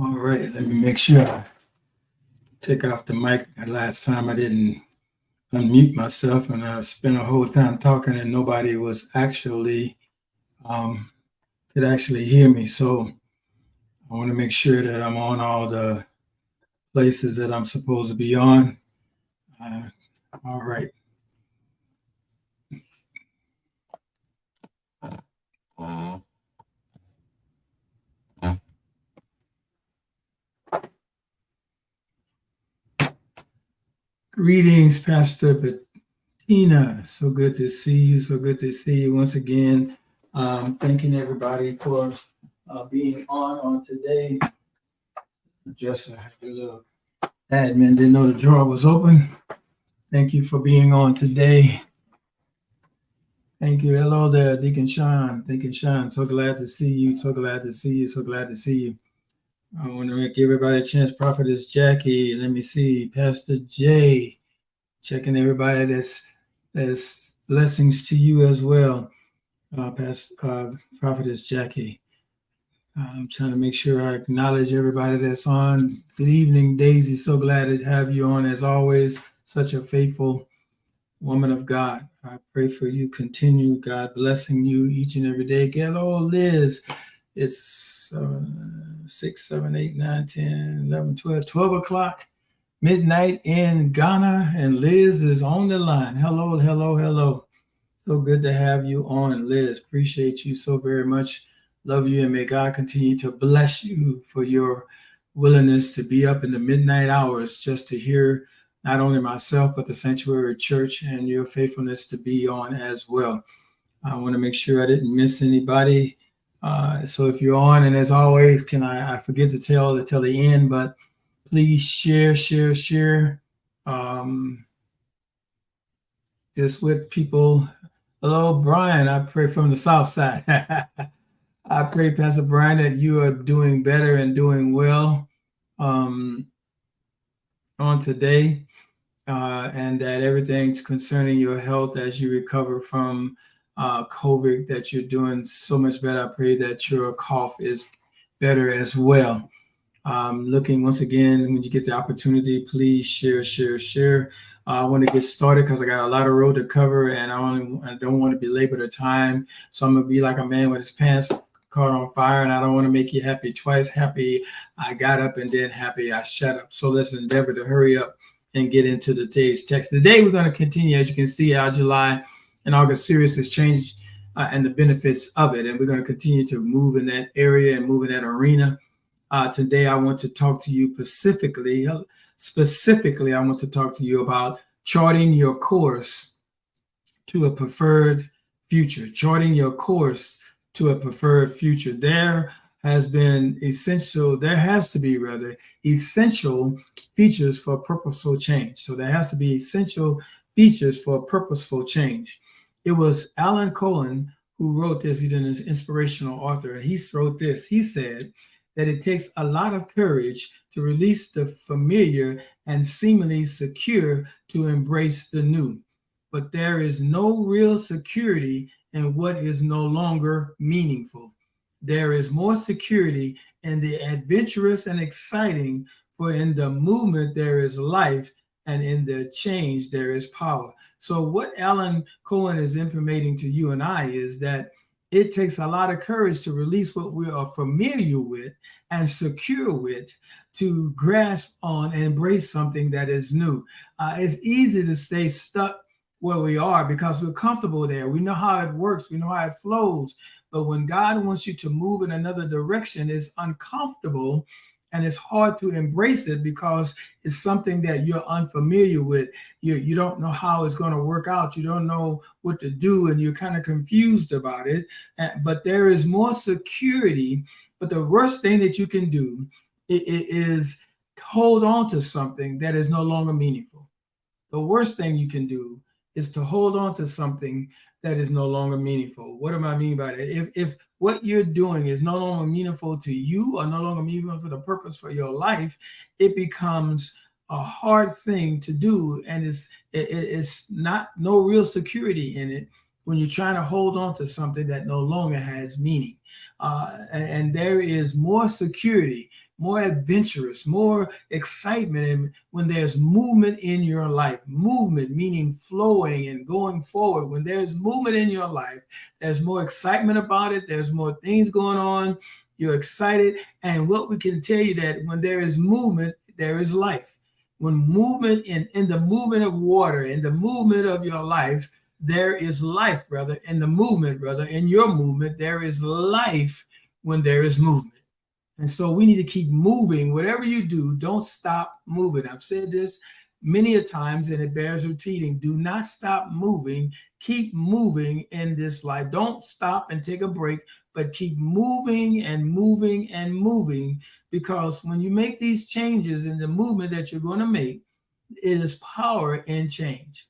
All right, let me make sure I take off the mic. Last time I didn't unmute myself, and I spent a whole time talking, and nobody was actually um, could actually hear me. So I want to make sure that I'm on all the places that I'm supposed to be on. Uh, all right. Greetings, Pastor Bettina. So good to see you. So good to see you once again. Thanking everybody for being on today. Just a little admin didn't know the drawer was open. Thank you for being on today. Thank you. Hello there, Deacon Sean. Deacon Sean, so glad to see you. So glad to see you. So glad to see you. I want to give everybody a chance. Prophetess Jackie. Let me see. Pastor Jay. Checking everybody. That's blessings to you as well. Prophetess Jackie. I'm trying to make sure I acknowledge everybody that's on. Good evening, Daisy. So glad to have you on as always. Such a faithful woman of God. I pray for you. Continue God blessing you each and every day. Hello, Liz. It's 6, 7, 8, 9, 10, 11, 12 o'clock midnight in Ghana, and Liz is on the line. Hello, hello, hello. So good to have you on, Liz. Appreciate you so very much. Love you, and may God continue to bless you for your willingness to be up in the midnight hours just to hear not only myself, but the Sanctuary Church, and your faithfulness to be on as well. I want to make sure I didn't miss anybody. So if you're on, and as always, I forget to tell the end, but please share this with people. Hello, Brian. I pray from the South Side. I pray, Pastor Brian, that you are doing better and doing well on today, and that everything concerning your health as you recover from COVID, that you're doing so much better. I pray that your cough is better as well. Looking once again, when you get the opportunity, please share. I want to get started because I got a lot of road to cover, and I don't want to belabor the time. So I'm gonna be like a man with his pants caught on fire, and I don't want to make you happy twice. Happy I got up, and then happy I shut up. So let's endeavor to hurry up and get into today's text. Today we're going to continue. As you can see, our July and August series has changed, and the benefits of it, and we're going to continue to move in that area and move in that arena. Today, I want to talk to you specifically, I want to talk to you about charting your course to a preferred future. Charting your course to a preferred future. There has to be essential features for purposeful change. So there has to be essential features for purposeful change. It was Alan Cohen who wrote this. He's an inspirational author, and he wrote this. He said that it takes a lot of courage to release the familiar and seemingly secure to embrace the new. But there is no real security in what is no longer meaningful. There is more security in the adventurous and exciting, for in the movement there is life, and in the change there is power. So what Alan Cohen is intimating to you and I is that it takes a lot of courage to release what we are familiar with and secure with, to grasp on and embrace something that is new. It's easy to stay stuck where we are because we're comfortable there. We know how it works. We know how it flows. But when God wants you to move in another direction, it's uncomfortable and it's hard to embrace it because it's something that you're unfamiliar with. You don't know how it's going to work out. You don't know what to do, and you're kind of confused about it. But there is more security. But the worst thing that you can do is hold on to something that is no longer meaningful. The worst thing you can do is to hold on to something that is no longer meaningful. What do I mean by that? If what you're doing is no longer meaningful to you or no longer meaningful for the purpose for your life, it becomes a hard thing to do, and it's not no real security in it when you're trying to hold on to something that no longer has meaning. And there is more security more adventurous, more excitement. And when there's movement in your life, movement meaning flowing and going forward, when there's movement in your life, there's more excitement about it. There's more things going on. You're excited. And what we can tell you that when there is movement, there is life. When movement in the movement of water, in the movement of your life, there is life, brother. In the movement, brother, in your movement, there is life when there is movement. And so we need to keep moving. Whatever you do, don't stop moving. I've said this many a times and it bears repeating. Do not stop moving. Keep moving in this life. Don't stop and take a break, but keep moving and moving and moving, because when you make these changes in the movement that you're going to make, it is power in change.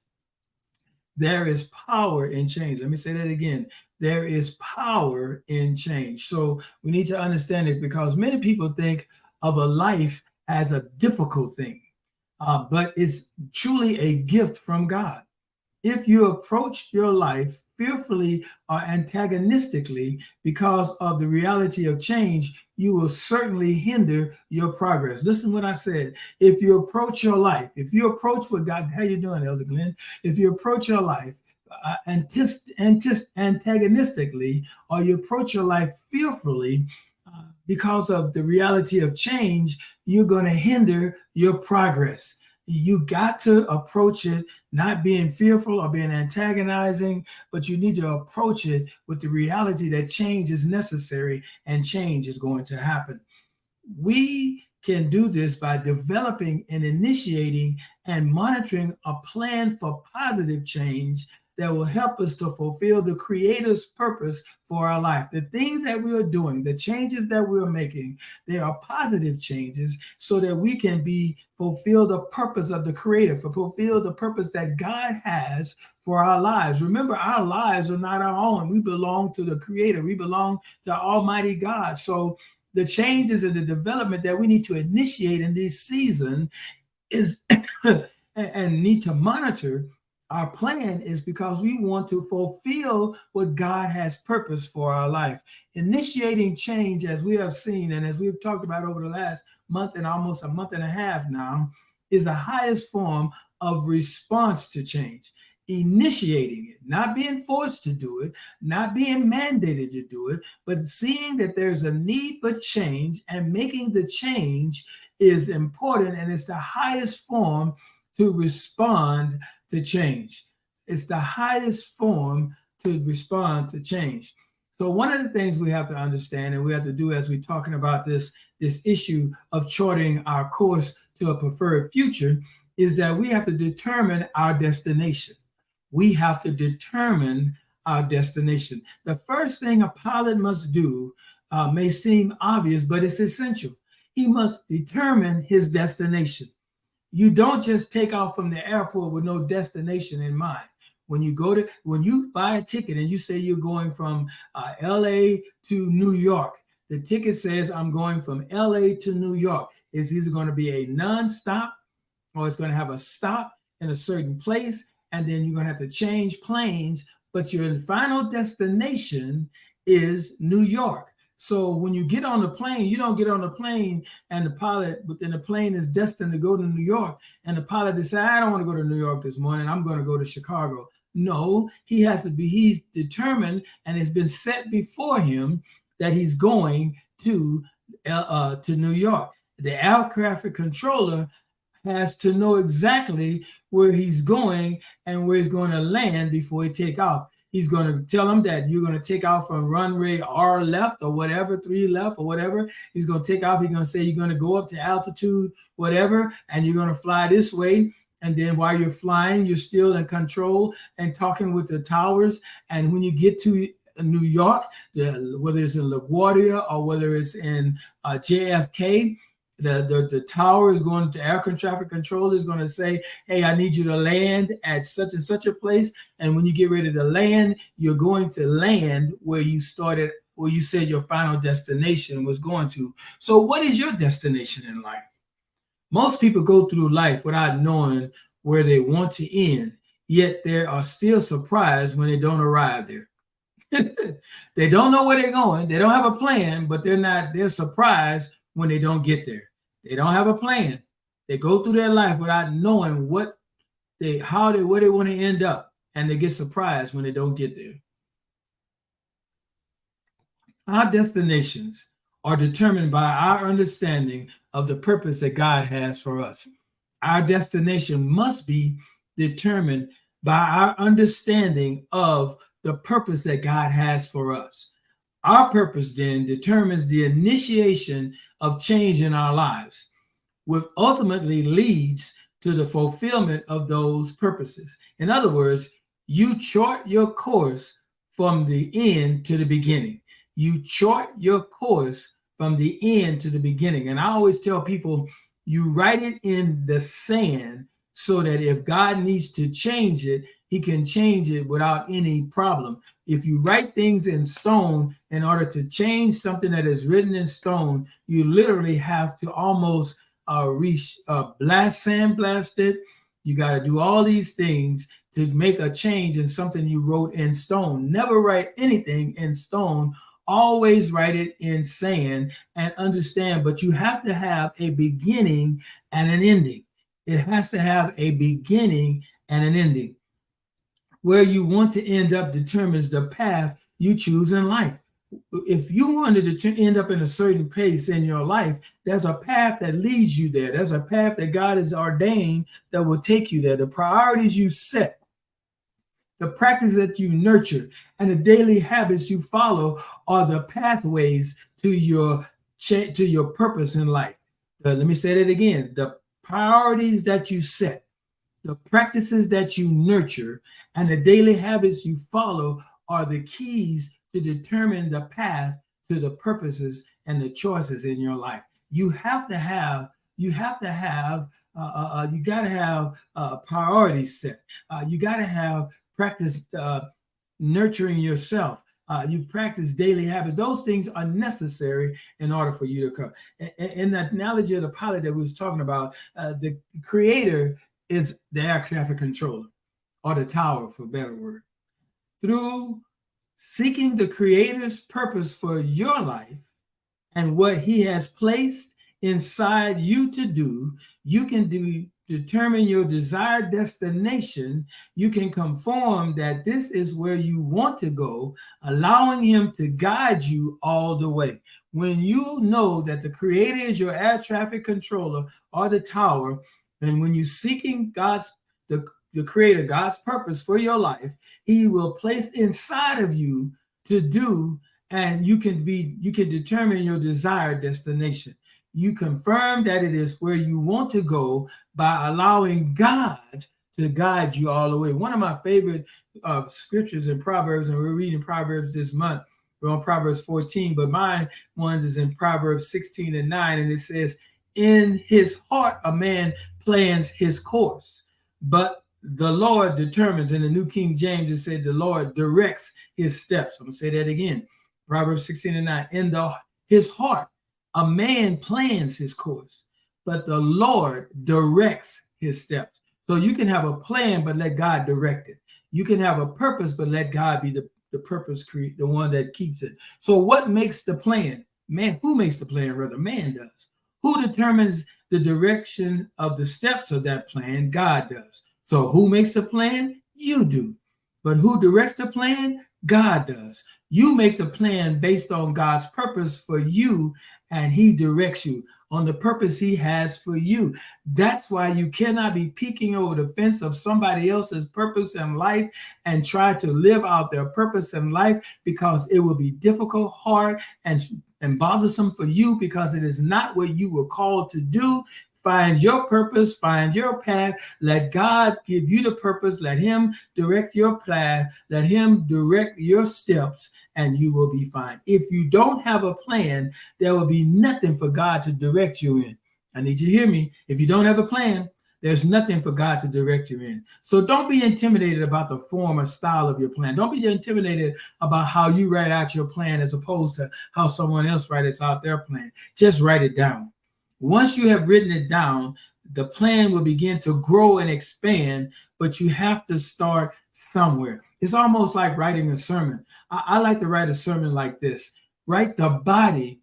There is power in change. Let me say that again. There is power in change. So we need to understand it, because many people think of a life as a difficult thing, but it's truly a gift from God. If you approach your life fearfully or antagonistically because of the reality of change, you will certainly hinder your progress. Listen what I said. If you approach your life, if you approach what God, how you doing, Elder Glenn? If you approach your life antagonistically, or you approach your life fearfully because of the reality of change, you're going to hinder your progress. You got to approach it not being fearful or being antagonizing, but you need to approach it with the reality that change is necessary and change is going to happen. We can do this by developing and initiating and monitoring a plan for positive change that will help us to fulfill the Creator's purpose for our life. The things that we are doing, the changes that we are making, they are positive changes so that we can fulfill the purpose of the Creator, fulfill the purpose that God has for our lives. Remember, our lives are not our own. We belong to the Creator. We belong to Almighty God. So the changes and the development that we need to initiate in this season is and need to monitor our plan is because we want to fulfill what God has purpose for our life. Initiating change, as we have seen and as we've talked about over the last month and almost a month and a half now, is the highest form of response to change. Initiating it, not being forced to do it, not being mandated to do it, but seeing that there's a need for change and making the change is important, and it's the highest form to respond to change. It's the highest form to respond to change. So one of the things we have to understand and we have to do as we're talking about this issue of charting our course to a preferred future is that we have to determine our destination. We have to determine our destination. The first thing a pilot must do may seem obvious, but it's essential. He must determine his destination. You don't just take off from the airport with no destination in mind. When you buy a ticket and you say you're going from LA to New York, the ticket says I'm going from LA to New York. It's either going to be a non-stop or it's going to have a stop in a certain place, and then you're going to have to change planes, but your final destination is New York. So when you get on the plane, you don't get on the plane and the plane is destined to go to New York, and the pilot decides, I don't want to go to New York this morning, I'm going to go to Chicago. No, he's determined and it's been set before him that he's going to New York. The air traffic controller has to know exactly where he's going and where he's going to land before he take off. He's going to tell him that you're going to take off from runway R left or whatever, 3 left or whatever. He's going to take off. He's going to say you're going to go up to altitude, whatever, and you're going to fly this way. And then while you're flying, you're still in control and talking with the towers. And when you get to New York, whether it's in LaGuardia or whether it's in JFK, the tower is going to air traffic control is going to say, hey, I need you to land at such and such a place. And when you get ready to land, you're going to land where you started, where you said your final destination was going to. So what is your destination in life? Most people go through life without knowing where they want to end, yet they are still surprised when they don't arrive there. They don't know where they're going. They don't have a plan, but they're surprised when they don't get there. They don't have a plan. They go through their life without knowing where they want to end up, and they get surprised when they don't get there. Our destinations are determined by our understanding of the purpose that God has for us. Our destination must be determined by our understanding of the purpose that God has for us. Our purpose then determines the initiation of change in our lives, which ultimately leads to the fulfillment of those purposes. In other words, you chart your course from the end to the beginning. You chart your course from the end to the beginning. And I always tell people, you write it in the sand so that if God needs to change it, he can change it without any problem. If you write things in stone in order to change something that is written in stone, you literally have to almost sandblast it. You got to do all these things to make a change in something you wrote in stone. Never write anything in stone. Always write it in sand and understand, but you have to have a beginning and an ending. It has to have a beginning and an ending. Where you want to end up determines the path you choose in life. If you wanted to end up in a certain pace in your life, there's a path that leads you there. There's a path that God has ordained that will take you there. The priorities you set, the practice that you nurture, and the daily habits you follow are the pathways to your purpose in life. Let me say that again. The priorities that you set, the practices that you nurture, and the daily habits you follow are the keys to determine the path to the purposes and the choices in your life. You got to have priorities set. You got to have practice nurturing yourself. You practice daily habits. Those things are necessary in order for you to come. In that analogy of the pilot that we was talking about, the creator is the air traffic controller, or the tower, for a better word. Through seeking the creator's purpose for your life and what he has placed inside you to do, you can determine your desired destination. You can conform that this is where you want to go, allowing him to guide you all the way. When you know that the creator is your air traffic controller or the tower, and when you're seeking the creator, God's purpose for your life, he will place inside of you to do, and you can determine your desired destination. You confirm that it is where you want to go by allowing God to guide you all the way. One of my favorite scriptures in Proverbs, and we're reading Proverbs this month. We're on Proverbs 14, but mine ones is in Proverbs 16:9, and it says, "In his heart a man plans his course, but the Lord determines." In the New King James, it said the Lord directs his steps. I'm going to say that again. Proverbs 16:9. In his heart, a man plans his course, but the Lord directs his steps. So you can have a plan, but let God direct it. You can have a purpose, but let God be the purpose, the one that keeps it. So what makes the plan? Man, who makes the plan? Rather, man does. Who determines the direction of the steps of that plan? God does. So who makes the plan? You do. But who directs the plan? God does. You make the plan based on God's purpose for you, and he directs you on the purpose he has for you. That's why you cannot be peeking over the fence of somebody else's purpose in life and try to live out their purpose in life, because it will be difficult, hard, and bothersome for you, because it is not what you were called to do. Find your purpose, find your path. Let God give you the purpose. Let him direct your path. Let him direct your steps, and you will be fine. If you don't have a plan, there will be nothing for God to direct you in. I need you to hear me. If you don't have a plan, there's nothing for God to direct you in. So don't be intimidated about the form or style of your plan. Don't be intimidated about how you write out your plan as opposed to how someone else writes out their plan. Just write it down. Once you have written it down, the plan will begin to grow and expand, but you have to start somewhere. It's almost like writing a sermon. I like to write a sermon like this. Write the body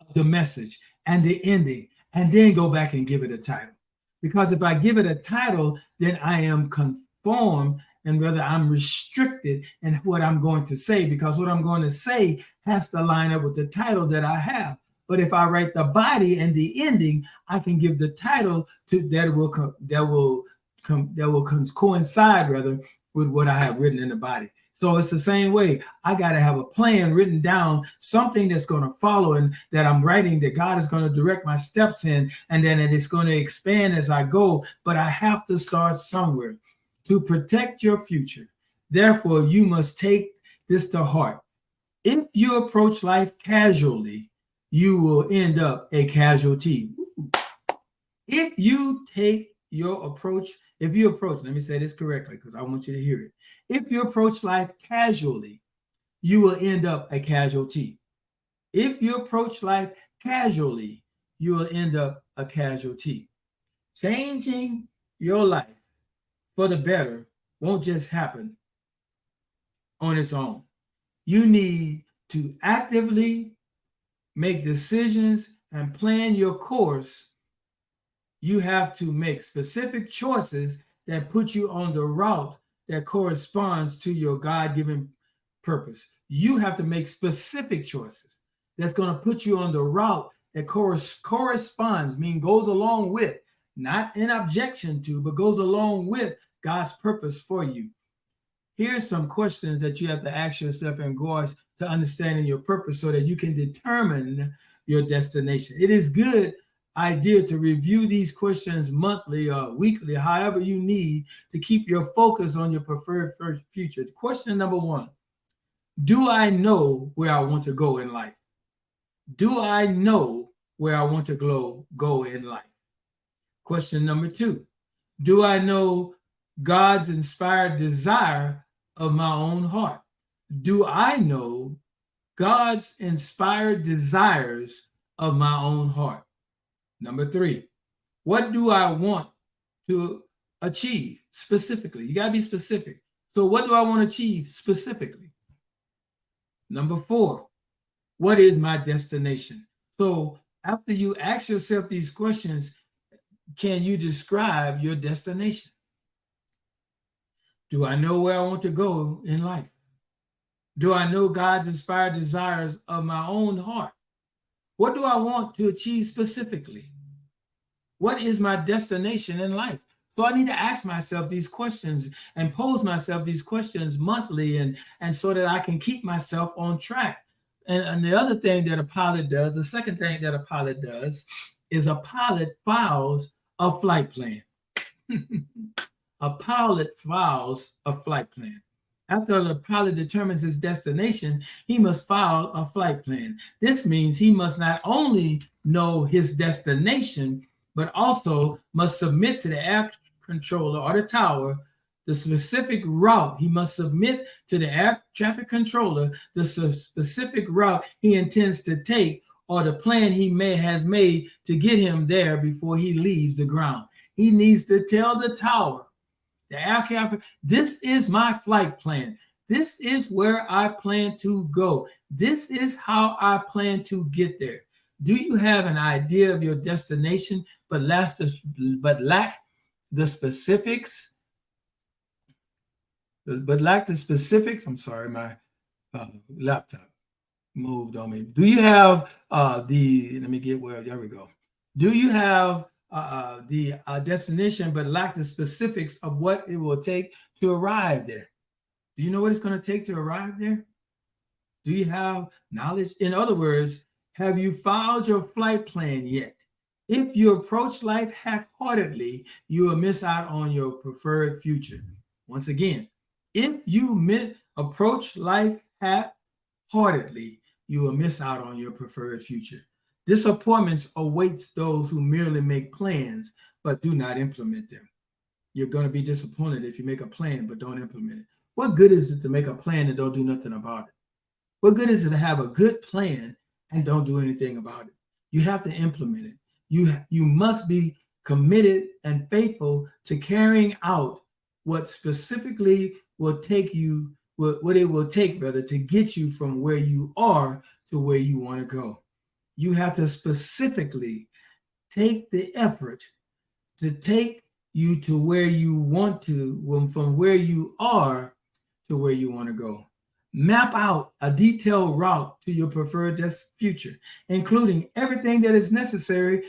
of the message and the ending, and then go back and give it a title. Because if I give it a title, then I am conformed and whether I'm restricted in what I'm going to say, because what I'm going to say has to line up with the title that I have. But if I write the body and the ending, I can give the title to that will coincide rather with what I have written in the body. So it's the same way. I got to have a plan written down, something that's going to follow and that I'm writing that God is going to direct my steps in, and then it is going to expand as I go. But I have to start somewhere to protect your future. Therefore, you must take this to heart. If you approach life casually, you will end up a casualty. If you approach, let me say this correctly because I want you to hear it. If you approach life casually, you will end up a casualty. If you approach life casually, you will end up a casualty. Changing your life for the better won't just happen on its own. You need to actively make decisions and plan your course. You have to make specific choices that put you on the route that corresponds to your God-given purpose. You have to make specific choices that's going to put you on the route that corresponds, meaning goes along with, not in objection to, but goes along with God's purpose for you. Here's some questions that you have to ask yourself in regards to understanding your purpose so that you can determine your destination. It is good idea to review these questions monthly or weekly, however you need to keep your focus on your preferred future. Question number 1, do I know where I want to go in life? Do I know where I want to go in life? Question number 2, do I know God's inspired desire of my own heart? Do I know God's inspired desires of my own heart? Number 3, what do I want to achieve specifically? You got to be specific. So what do I want to achieve specifically? Number 4, what is my destination? So after you ask yourself these questions, can you describe your destination? Do I know where I want to go in life? Do I know God's inspired desires of my own heart? What do I want to achieve specifically? What is my destination in life? So I need to ask myself these questions and pose myself these questions monthly and so that I can keep myself on track. And the other thing that a pilot does, the second thing that a pilot does is a pilot files a flight plan. A pilot files a flight plan. After the pilot determines his destination, he must file a flight plan. This means he must not only know his destination, but also must submit to the air controller or the tower the specific route. He must submit to the air traffic controller the specific route he intends to take or the plan he has made to get him there before he leaves the ground. He needs to tell the tower, the aircraft, this is my flight plan. This is where I plan to go. This is how I plan to get there. Do you have an idea of your destination, but lack the specifics? I'm sorry, my laptop moved on me. Do you have let me get where, there we go. Do you have the destination, but lack the specifics of what it will take to arrive there? Do you know what it's going to take to arrive there? Do you have knowledge? In other words, have you filed your flight plan yet? If you approach life half-heartedly, you will miss out on your preferred future. Once again, if you approach life half-heartedly, you will miss out on your preferred future. Disappointments awaits those who merely make plans but do not implement them. You're going to be disappointed if you make a plan but don't implement it. What good is it to make a plan and don't do nothing about it? What good is it to have a good plan and don't do anything about it? You have to implement it. You must be committed and faithful to carrying out what specifically will take you, what it will take rather, to get you from where you are to where you want to go. you have to specifically take the effort to take you to where you want to, from where you are to where you want to go. Map out a detailed route to your preferred future, including everything that is necessary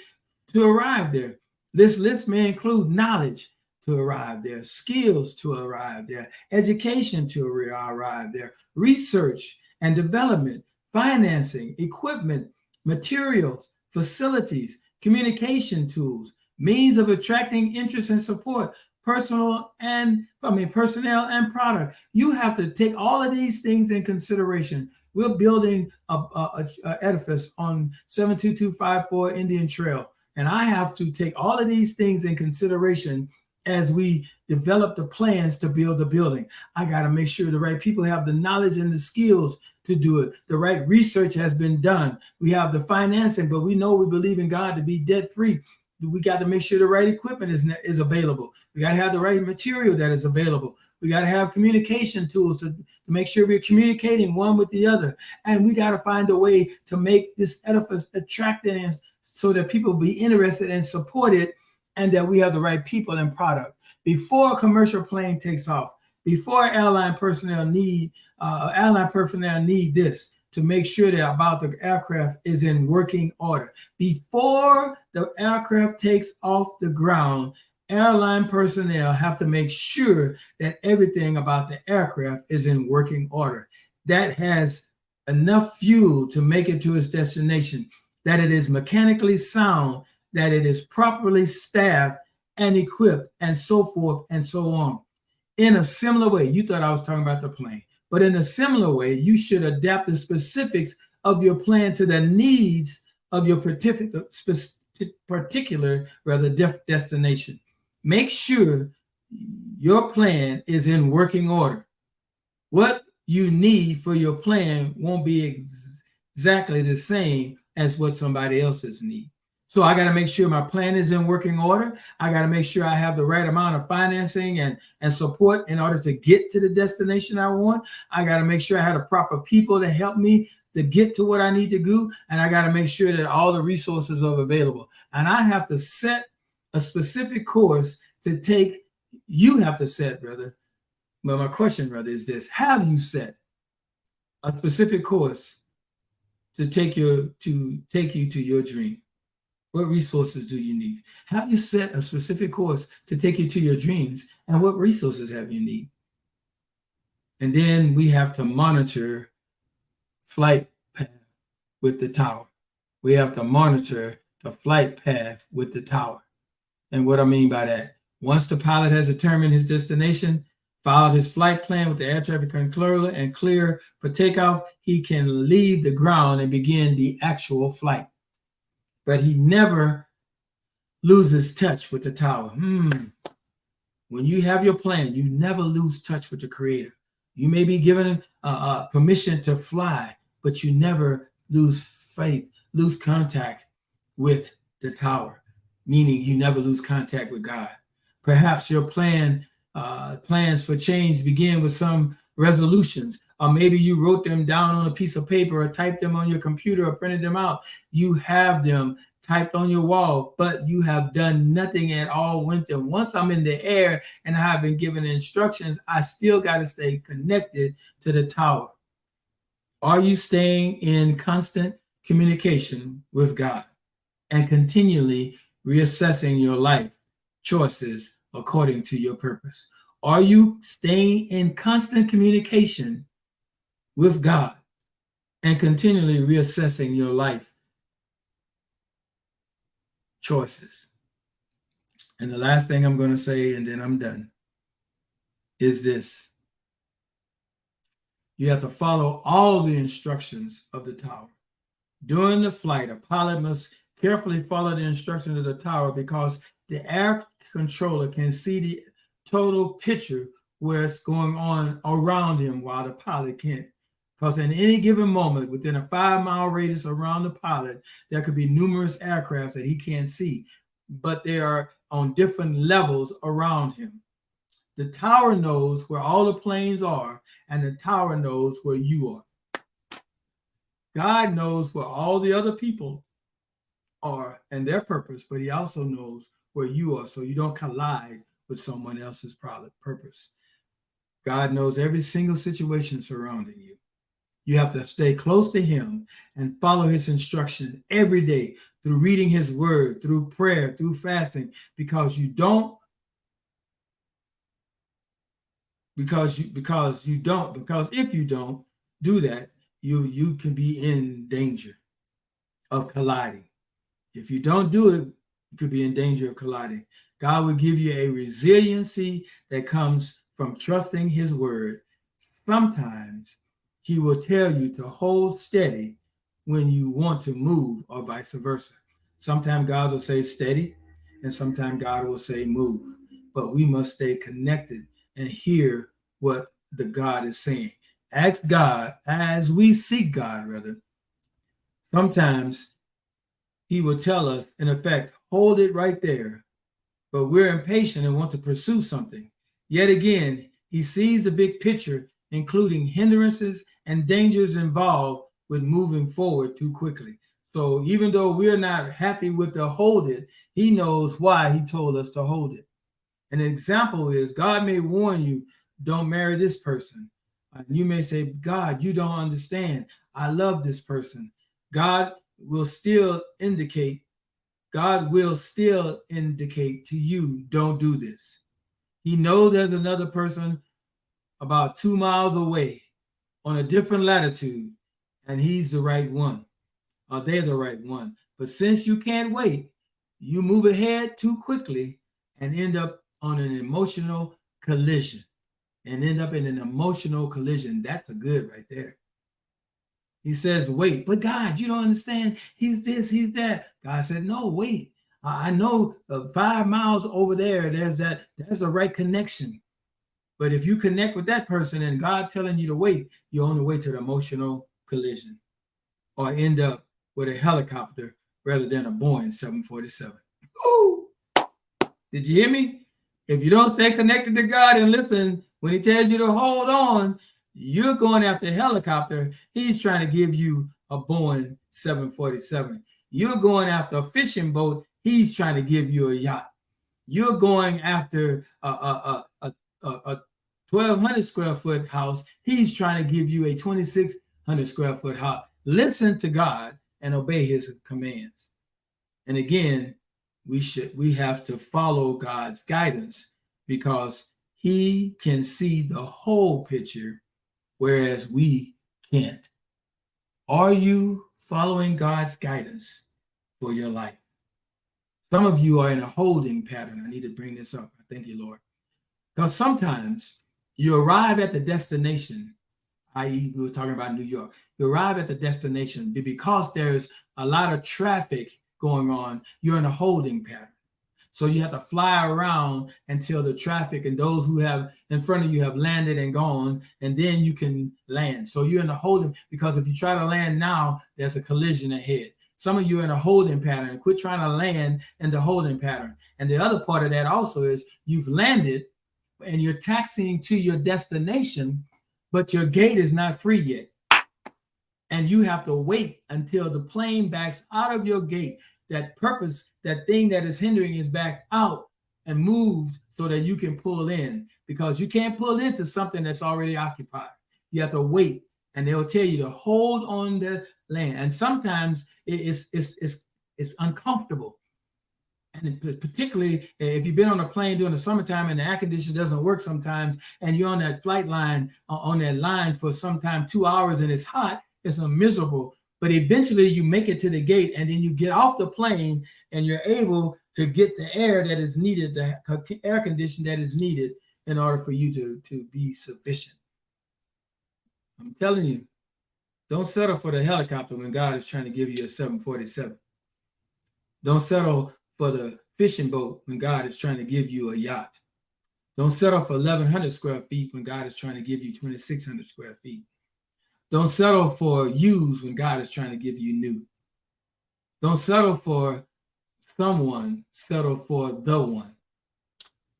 to arrive there. This list may include knowledge to arrive there, skills to arrive there, education to arrive there, research and development, financing, equipment, materials, facilities, communication tools, means of attracting interest and support, personnel and product. You have to take all of these things in consideration. We're building a edifice on 72254 Indian Trail, and I have to take all of these things in consideration as we develop the plans to build the building. I got to make sure the right people have the knowledge and the skills to do it. The right research has been done. We have the financing, but we know we believe in God to be debt free. We got to make sure the right equipment is available. We got to have the right material that is available. We got to have communication tools to make sure we're communicating one with the other. And we got to find a way to make this edifice attractive so that people be interested and support it, and that we have the right people and product. Before a commercial plane takes off, before airline personnel need this, to make sure that about the aircraft is in working order. Before the aircraft takes off the ground, airline personnel have to make sure that everything about the aircraft is in working order, that has enough fuel to make it to its destination, that it is mechanically sound, that it is properly staffed and equipped, and so forth and so on. In a similar way, you thought I was talking about the plane. But in a similar way, you should adapt the specifics of your plan to the needs of your particular destination. Make sure your plan is in working order. What you need for your plan won't be exactly the same as what somebody else's need. So I got to make sure my plan is in working order. I got to make sure I have the right amount of financing and support in order to get to the destination I want. I got to make sure I have the proper people to help me to get to what I need to do. And I got to make sure that all the resources are available. And I have to set a specific course to take. You have to set, brother. But my question, brother, is this: have you set a specific course to take you to your dream? What resources do you need? Have you set a specific course to take you to your dreams? And what resources have you need? And then we have to monitor flight path with the tower. We have to monitor the flight path with the tower. And what I mean by that, once the pilot has determined his destination, followed his flight plan with the air traffic controller, and clear for takeoff, he can leave the ground and begin the actual flight. But he never loses touch with the tower. When you have your plan, you never lose touch with the Creator. You may be given permission to fly, but you never lose contact with the tower, meaning you never lose contact with God. Perhaps your plans for change begin with some resolutions, or maybe you wrote them down on a piece of paper or typed them on your computer or printed them out. You have them typed on your wall, but you have done nothing at all with them. Once I'm in the air and I have been given instructions, I still got to stay connected to the tower. Are you staying in constant communication with God and continually reassessing your life choices according to your purpose? Are you staying in constant communication with God and continually reassessing your life choices? And the last thing I'm going to say, and then I'm done, is this: you have to follow all the instructions of the tower. During the flight, a pilot must carefully follow the instructions of the tower, because the air controller can see the total picture where it's going on around him, while the pilot can't. Because in any given moment, within a 5-mile radius around the pilot, there could be numerous aircrafts that he can't see, but they are on different levels around him. The tower knows where all the planes are, and the tower knows where you are. God knows where all the other people are and their purpose, but he also knows where you are, so you don't collide with someone else's purpose. God knows every single situation surrounding you. You have to stay close to him and follow his instruction every day through reading his word, through prayer, through fasting, because if you don't do that, you can be in danger of colliding. If you don't do it, you could be in danger of colliding. God will give you a resiliency that comes from trusting his word. Sometimes he will tell you to hold steady when you want to move, or vice versa. Sometimes God will say steady, and sometimes God will say move. But we must stay connected and hear what the God is saying. Ask God, as we seek God, rather. Sometimes he will tell us, in effect, hold it right there. But we're impatient and want to pursue something. Yet again, he sees the big picture, including hindrances and dangers involved with moving forward too quickly. So even though we're not happy with the hold it, he knows why he told us to hold it. An example is God may warn you, don't marry this person. You may say, God, you don't understand. I love this person. God will still indicate to you, don't do this. He knows there's another person about 2 miles away on a different latitude, and he's the right one, or they're the right one. But since you can't wait, you move ahead too quickly and end up on an emotional collision. That's a good right there. He says, wait, but God, you don't understand. He's this, he's that. God said, no, wait. I know 5 miles over there, there's the right connection. But if you connect with that person and God telling you to wait, you're on the way to the emotional collision, or end up with a helicopter rather than a Boeing 747. Ooh. Did you hear me? If you don't stay connected to God and listen when he tells you to hold on, you're going after a helicopter. He's trying to give you a Boeing 747. You're going after a fishing boat. He's trying to give you a yacht. You're going after a 1,200 square foot house. He's trying to give you a 2,600 square foot house. Listen to God and obey his commands. And again, we have to follow God's guidance, because he can see the whole picture, whereas we can't. Are you following God's guidance for your life? Some of you are in a holding pattern. I need to bring this up. Thank you, Lord. Because sometimes you arrive at the destination, i.e., we were talking about New York. You arrive at the destination, but because there's a lot of traffic going on, you're in a holding pattern. So you have to fly around until the traffic and those who have in front of you have landed and gone, and then you can land. So you're in a holding, because if you try to land now, there's a collision ahead. Some of you are in a holding pattern. Quit trying to land in the holding pattern. And the other part of that also is you've landed and you're taxiing to your destination, but your gate is not free yet. And you have to wait until the plane backs out of your gate. That thing that is hindering is back out and moved so that you can pull in, because you can't pull into something that's already occupied. You have to wait, and they'll tell you to hold on the land. And sometimes it's uncomfortable. And particularly if you've been on a plane during the summertime and the air conditioner doesn't work sometimes, and you're on that flight line, on that line for sometime 2 hours, and it's hot, it's miserable. But eventually you make it to the gate, and then you get off the plane and you're able to get the air that is needed, the air condition that is needed in order for you to be sufficient. I'm telling you, don't settle for the helicopter when God is trying to give you a 747. Don't settle for the fishing boat when God is trying to give you a yacht. Don't settle for 1,100 square feet when God is trying to give you 2,600 square feet. Don't settle for used when God is trying to give you new. Don't settle for someone, settle for the one,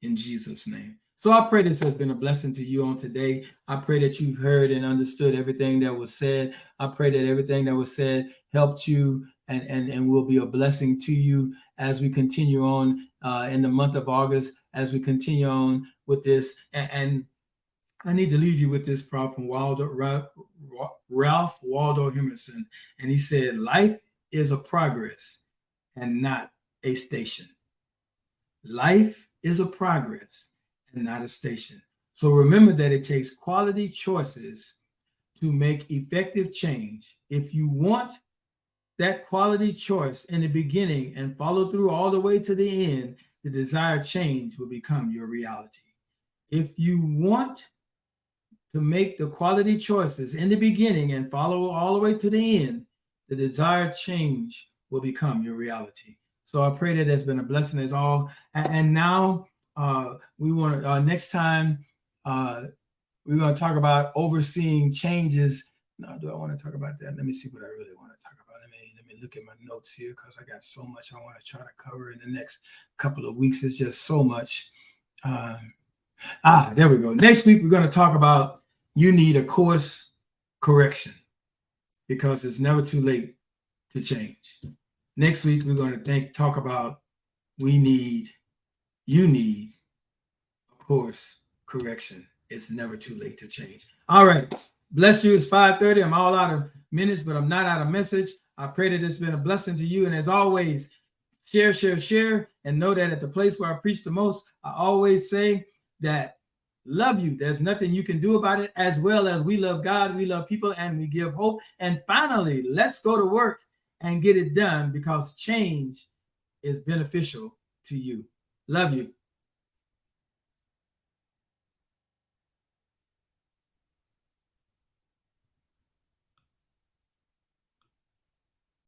in Jesus' name. So I pray this has been a blessing to you on today. I pray that you've heard and understood everything that was said. I pray that everything that was said helped you and will be a blessing to you as we continue on in the month of August, as we continue on with this. And I need to leave you with this prop from Ralph Waldo Emerson. And he said, life is a progress and not a station. Life is a progress and not a station. So remember that it takes quality choices to make effective change. If you want that quality choice in the beginning and follow through all the way to the end, the desired change will become your reality. If you want to make the quality choices in the beginning and follow all the way to the end, the desired change will become your reality. So I pray that has been a blessing as all. And now we want to, next time, we're going to talk about overseeing changes. No, do I want to talk about that? Let me see what I really want to talk about. Let me look at my notes here because I got so much I want to try to cover in the next couple of weeks. It's just so much. There we go. Next week, we're going to talk about you need a course correction because it's never too late to change. Next week, we're going to talk about you need a course correction. It's never too late to change. All right. Bless you. It's 5:30. I'm all out of minutes, but I'm not out of message. I pray that it's been a blessing to you. And as always, share, and know that at the place where I preach the most, I always say that love you. There's nothing you can do about it, as well as we love God, we love people, and we give hope. And finally, let's go to work and get it done because change is beneficial to you. Love you.